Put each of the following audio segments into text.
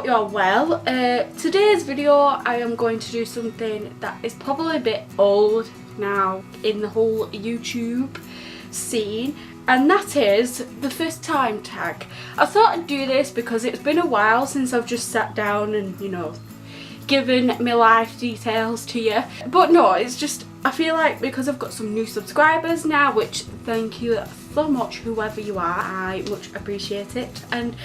you are well. Today's video I am going to do something that is probably a bit old now in the whole YouTube scene, and that is the first time tag. I thought I'd do this because it's been a while since I've just sat down and, you know, given my life details to you. But no, it's just, I feel like because I've got some new subscribers now, which thank you so much whoever you are, I much appreciate it, and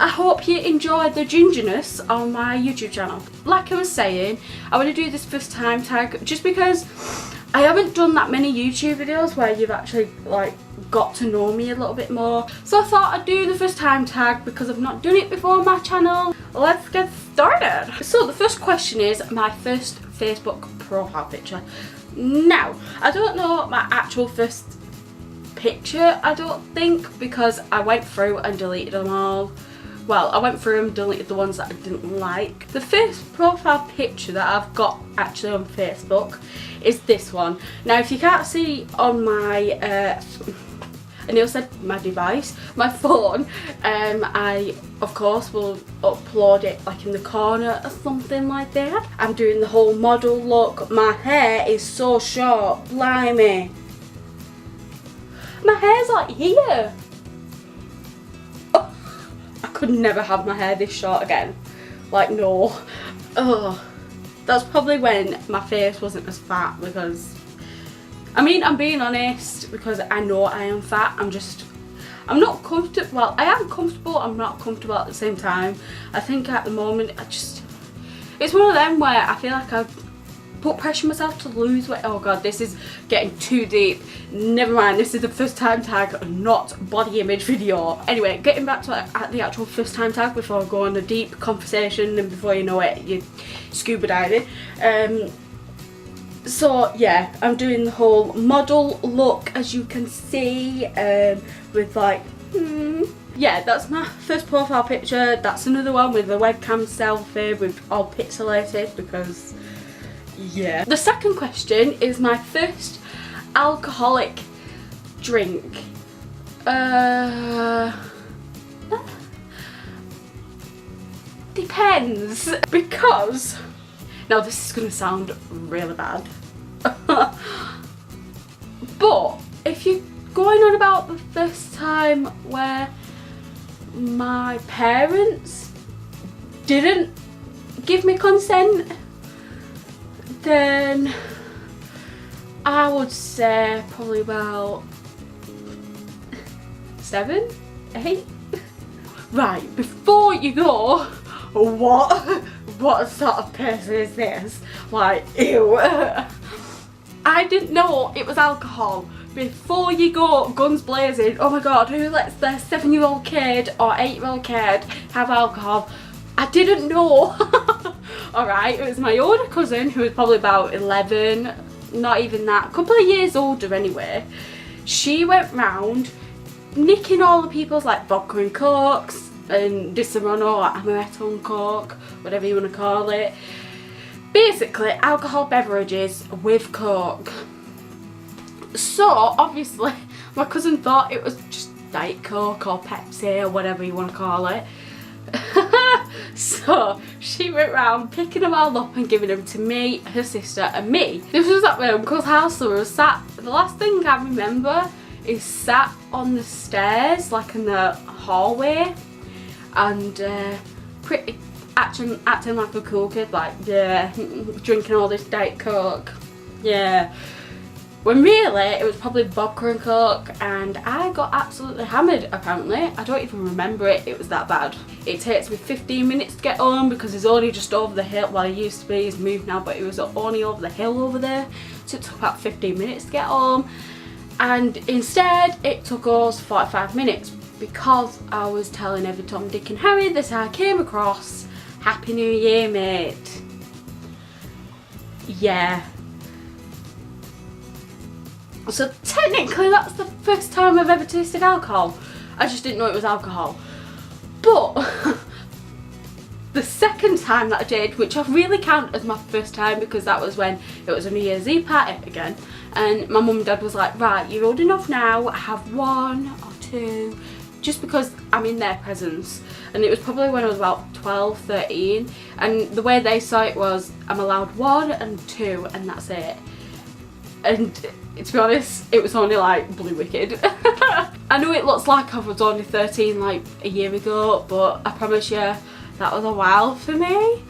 I hope you enjoy the gingerness on my YouTube channel. Like I was saying, I want to do this first time tag just because I haven't done that many YouTube videos where you've actually like got to know me a little bit more. So I thought I'd do the first time tag because I've not done it before on my channel. Let's get started. So the first question is my first Facebook profile picture. Now, I don't know my actual first picture, I don't think, because I went through and deleted them all. Well, I went through and deleted the ones that I didn't like. The first profile picture that I've got actually on Facebook is this one. Now, if you can't see on my, I nearly said my device, my phone, I of course will upload it like in the corner or something like that. I'm doing the whole model look. My hair is so short, blimey. My hair's like here. Oh, I could never have my hair this short again. Like, no. Oh, that's probably when my face wasn't as fat, because I mean, I'm being honest, because I know I am fat. I'm not comfortable. Well, I am comfortable, I'm not comfortable at the same time. I think at the moment it's one of them where I feel like I've put pressure on myself to lose weight. Oh god, this is getting too deep. Never mind, this is the first time tag, not body image video. Anyway, getting back to the actual first time tag before I go on a deep conversation, and before you know it, you're scuba diving. So yeah, I'm doing the whole model look, as you can see, with like, yeah, that's my first profile picture. That's another one with the webcam selfie with all pixelated, because yeah. The second question is my first alcoholic drink. Depends, because now this is gonna sound really bad, but if you're going on about the first time where my parents didn't give me consent, then I would say probably about 7, 8. Right, before you go, what sort of person is this? Like, ew. I didn't know it was alcohol. Before you go guns blazing, oh my god, who lets their 7-year-old kid or 8-year-old kid have alcohol? I didn't know. Alright, it was my older cousin, who was probably about 11, not even that, a couple of years older anyway. She went round nicking all the people's like vodka and cokes and Disaronno or amaretto and coke, whatever you want to call it. Basically, alcohol beverages with coke. So obviously my cousin thought it was just Diet Coke or Pepsi or whatever you want to call it. So she went round picking them all up and giving them to me, her sister and me. This was at my uncle's house, so we were sat, the last thing I remember is sat on the stairs, like in the hallway, and pretty acting like a cool kid, like, yeah, drinking all this Diet Coke, yeah. When really it was probably vodka and coke, and I got absolutely hammered apparently. I don't even remember it, it was that bad. It takes me 15 minutes to get home because it's only just over the hill. Well, it used to be, he's moved now, but it was only over the hill over there. So it took about 15 minutes to get home. And instead it took us 45 minutes because I was telling every Tom, Dick and Harry that I came across. Happy New Year, mate. Yeah. So technically that's the first time I've ever tasted alcohol. I just didn't know it was alcohol. But the second time that I did, which I really count as my first time because that was when it was a New Year's Eve party again, and my mum and dad was like, right, you're old enough now, have 1 or 2 just because I'm in their presence. And it was probably when I was about 12, 13, and the way they saw it was I'm allowed 1 and 2 and that's it. And to be honest, it was only like Blue Wicked. I know it looks like I was only 13 like a year ago, but I promise you that was a while for me.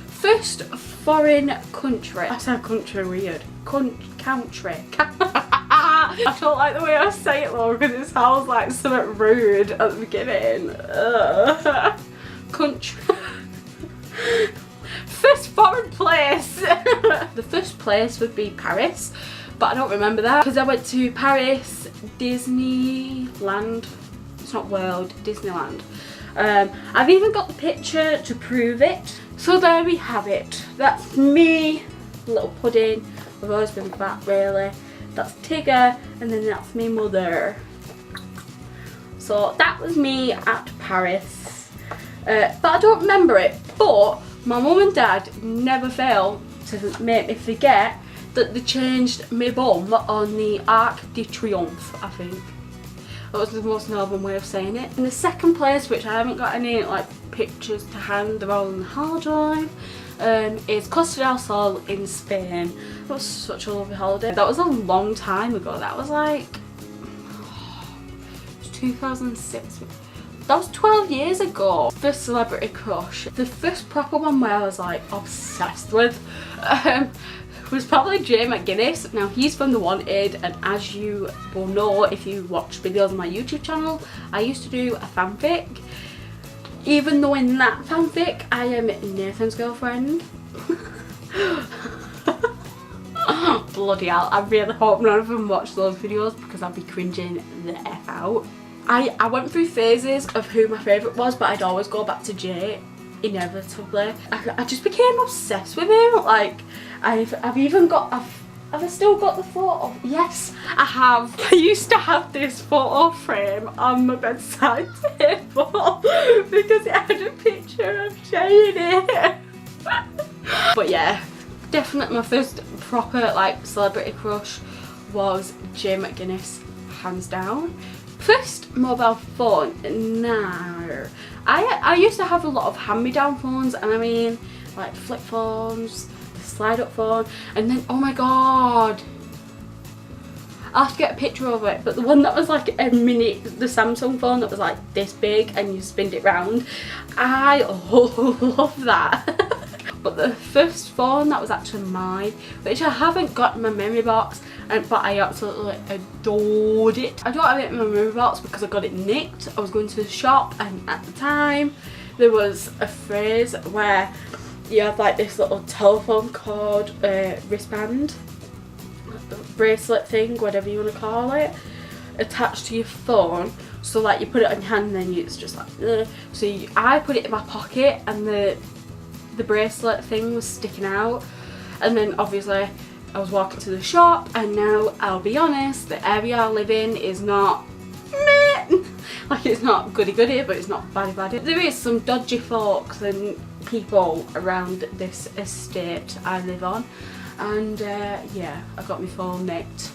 First foreign country. I said country weird. Country. I don't like the way I say it though, because it sounds like something rude at the beginning. Country. First foreign place. The first place would be Paris, but I don't remember that because I went to Paris, Disneyland. It's not World, Disneyland. I've even got the picture to prove it. So there we have it. That's me, little pudding. I've always been fat really. That's Tigger, and then that's me mother. So that was me at Paris. But I don't remember it. But my mum and dad never fail to make me forget that they changed my bum on the Arc de Triomphe, I think. That was the most northern way of saying it. In the second place, which I haven't got any like pictures to hand, they're all on the hard drive, is Costa del Sol in Spain. That was such a lovely holiday. That was a long time ago. That was like, it was 2006. That was 12 years ago. First celebrity crush. The first proper one where I was like obsessed with was probably Jay McGuinness. Now he's from The Wanted, and as you will know if you watch videos on my YouTube channel, I used to do a fanfic. Even though in that fanfic I am Nathan's girlfriend. Bloody hell, I really hope none of them watch those videos because I'd be cringing the F out. I went through phases of who my favourite was, but I'd always go back to Jay, inevitably. I just became obsessed with him. Like, I've even got, have I still got the photo? Yes, I have. I used to have this photo frame on my bedside table because it had a picture of Jay in it. But yeah, definitely my first proper like celebrity crush was Jay McGuinness, hands down. First mobile phone, no. I used to have a lot of hand-me-down phones, and I mean like flip phones, the slide-up phone, and then oh my god, I'll have to get a picture of it, but the one that was like a mini, the Samsung phone that was like this big and you spinned it round, I love that. But the first phone that was actually mine, which I haven't got in my memory box, but I absolutely adored it. I don't have it in my memory box because I got it nicked. I was going to the shop, and at the time there was a phrase where you have like this little telephone cord wristband, bracelet thing, whatever you want to call it, attached to your phone. So like you put it on your hand and then it's just like so I put it in my pocket, and the bracelet thing was sticking out, and then obviously I was walking to the shop, and now I'll be honest, the area I live in is not meh. Like it's not goody goody, but it's not baddy baddy. There is some dodgy folks and people around this estate I live on, and yeah, I got my phone nicked.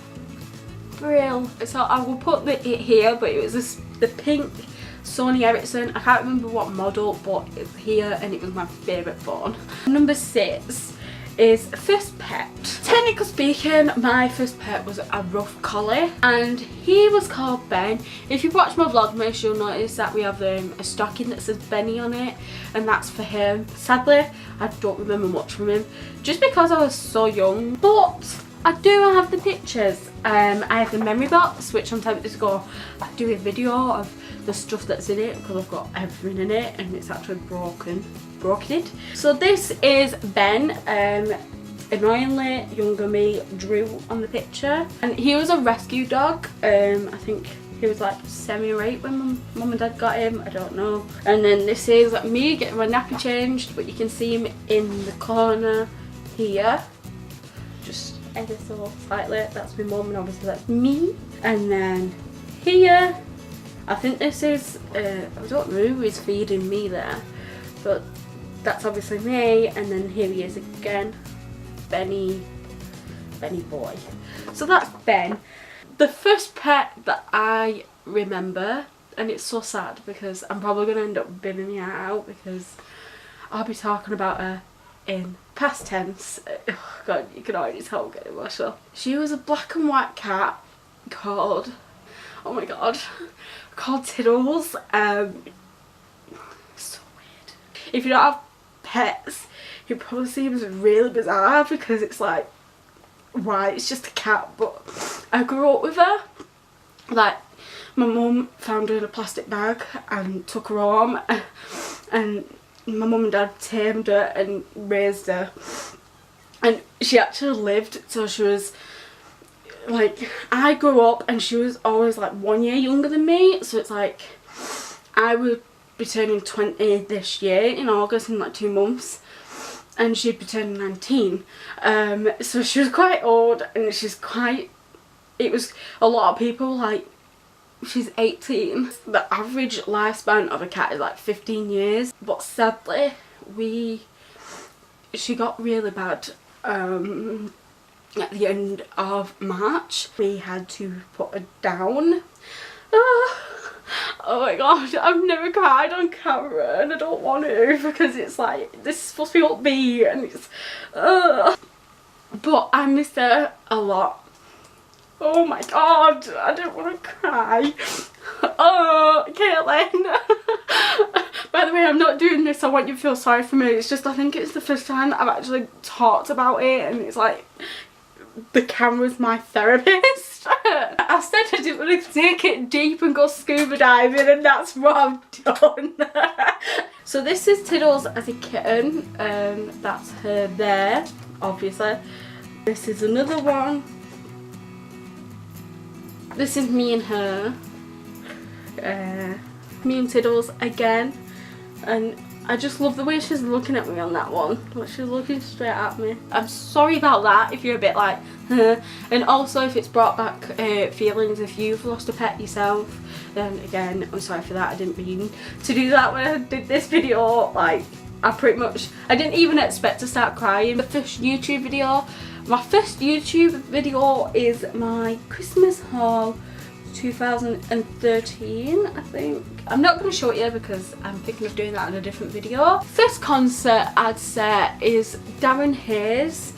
Brill. So I will put it here, but it was the pink Sony Ericsson. I can't remember what model, but it's here and it was my favourite phone. Number 6 is first pet. Technically speaking, my first pet was a rough collie, and he was called Ben. If you've watched my vlogmas, you'll notice that we have a stocking that says Benny on it, and that's for him. Sadly, I don't remember much from him, just because I was so young, but I do have the pictures. I have the memory box, which I'm tempted to go do a video of the stuff that's in it, because I've got everything in it and it's actually broken. So this is Ben. Annoyingly younger me drew on the picture, and he was a rescue dog. I think he was like 7 or 8 when my mum and dad got him, I don't know. And then this is me getting my nappy changed, but you can see him in the corner here, just ever so slightly. That's my mum, and obviously that's me. And then here, I think this is, I don't know who is feeding me there, but that's obviously me. And then here he is again, Benny boy. So that's Ben. the first pet that I remember, and it's so sad because I'm probably going to end up binning her out because I'll be talking about her in past tense. Oh god, you can already tell I'm getting emotional. She was a black and white cat called, oh my god, called Tiddles. So weird. If you don't have pets, it probably seems really bizarre because it's like, why, it's just a cat. But I grew up with her. Like, my mum found her in a plastic bag and took her home, and my mum and dad tamed her and raised her, and she actually lived till she was like, I grew up and she was always like 1 year younger than me, so it's like I would be turning 20 this year in August in like 2 months, and she'd be turning 19. So she was quite old, and she's quite, it was a lot of people like, she's 18. The average lifespan of a cat is like 15 years, but sadly she got really bad at the end of March. We had to put her down. Oh my god, I've never cried on camera and I don't want to because it's like, this is supposed to be upbeat and it's but I miss her a lot. Oh my god, I don't want to cry. Oh, Kaitlin. By the way, I'm not doing this, I want you to feel sorry for me. It's just, I think it's the first time I've actually talked about it, and it's like, the camera's my therapist. I said I didn't want to take it deep and go scuba diving, and that's what I've done. So this is Tiddles as a kitten, that's her there, obviously. This is another one. This is me and her, me and Tiddles again, and I just love the way she's looking at me on that one. Like, she's looking straight at me. I'm sorry about that if you're a bit like, huh. And also if it's brought back feelings if you've lost a pet yourself, then again, I'm sorry for that. I didn't mean to do that when I did this video. Like, I didn't even expect to start crying. The first YouTube video, my first YouTube video is my Christmas haul 2013, I think. I'm not going to show it here because I'm thinking of doing that in a different video. First concert I'd say is Darren Hayes.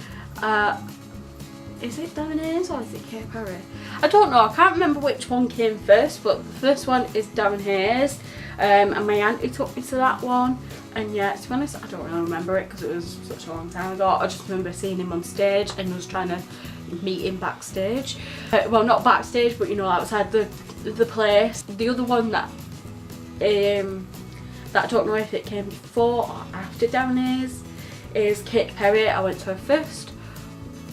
Is it Darren Hayes or is it Katy Perry? I don't know, I can't remember which one came first, but the first one is Darren Hayes. And my auntie took me to that one, and yeah, to be honest, I don't really remember it because it was such a long time ago. I just remember seeing him on stage and I was trying to meet him backstage. Well, not backstage, but you know, outside the place. The other one that I don't know if it came before or after Darren Hayes is Katy Perry. I went to her first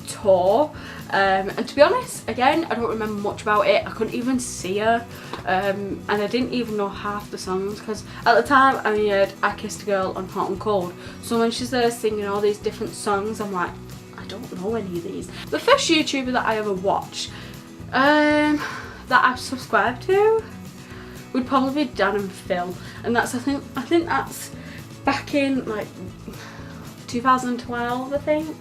tour, and to be honest, again, I don't remember much about it. I couldn't even see her, and I didn't even know half the songs because at the time I heard I Kissed a Girl on Hot and Cold, so when she's there singing all these different songs, I'm like, I don't know any of these. The first YouTuber that I ever watched, that I've subscribed to, would probably be Dan and Phil, and that's, I think that's back in like 2012, I think.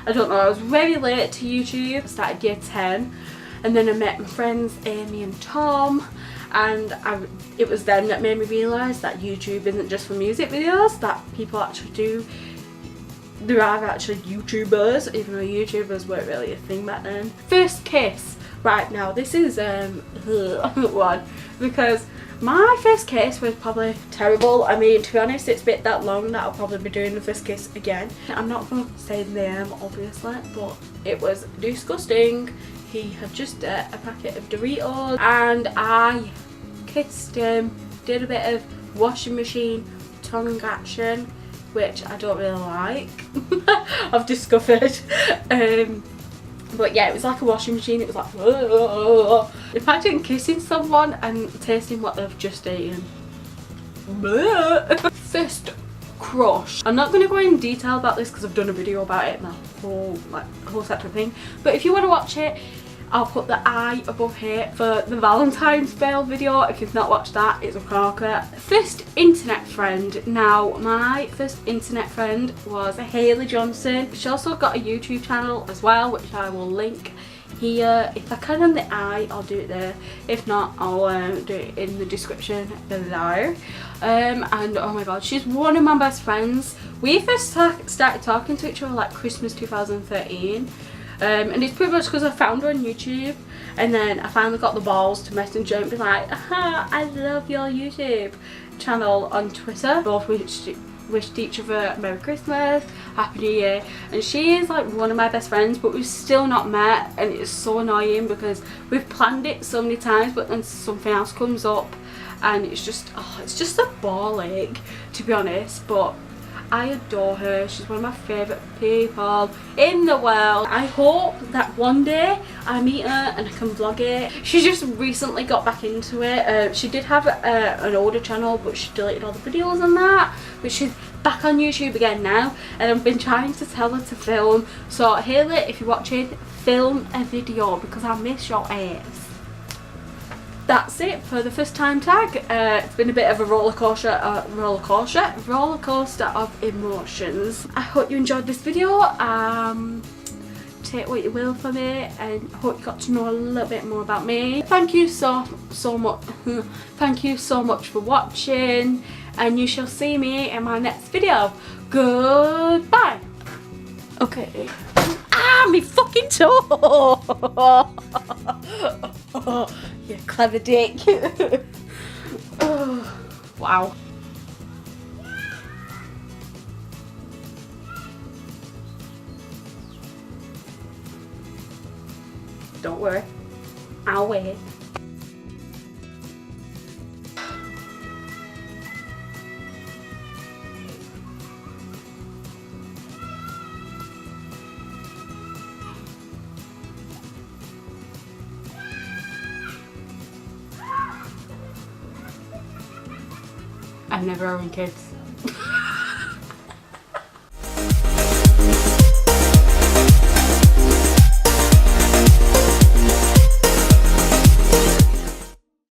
I don't know, I was very late to YouTube. I started year 10, and then I met my friends Amy and Tom, and it was then that made me realise that YouTube isn't just for music videos, that people actually do, there are actually YouTubers, even though YouTubers weren't really a thing back then. First kiss. Right, now this is one, because my first kiss was probably terrible. I mean, to be honest, it's been that long that I'll probably be doing the first kiss again. I'm not going to say the name, obviously, but it was disgusting. He had just a packet of Doritos and I kissed him, did a bit of washing machine tongue action, which I don't really like, I've discovered. But yeah, it was like a washing machine. It was like, whoa. Imagine kissing someone and tasting what they've just eaten. First crush. I'm not going to go in detail about this because I've done a video about it, my whole separate thing. But if you want to watch it, I'll put the I above here for the Valentine's Fail video. If you've not watched that, it's a corker. First internet friend. Now, my first internet friend was Hayley Johnson. She also got a YouTube channel as well, which I will link here. If I can on the eye, I'll do it there. If not, I'll do it in the description below. And oh my god, she's one of my best friends. We first started talking to each other like Christmas 2013. And it's pretty much because I found her on YouTube, and then I finally got the balls to message her and be like, aha, I love your YouTube channel on Twitter. Both wished each other Merry Christmas, Happy New Year, and she is like one of my best friends, but we've still not met, and it's so annoying because we've planned it so many times, but then something else comes up, and it's just a ball ache, to be honest. But I adore her. She's one of my favourite people in the world. I hope that one day I meet her and I can vlog it. She just recently got back into it. She did have an older channel, but she deleted all the videos on that. But she's back on YouTube again now, and I've been trying to tell her to film. So Haley, if you're watching, film a video because I miss your ass. That's it for the first time tag. It's been a bit of a roller coaster of emotions. I hope you enjoyed this video. Take what you will from it, and I hope you got to know a little bit more about me. Thank you so much. Thank you so much for watching, and you shall see me in my next video. Goodbye. Okay. Ah, me fucking toe. You clever dick. Oh, wow. Don't worry, I'll wait. I've never owned kids.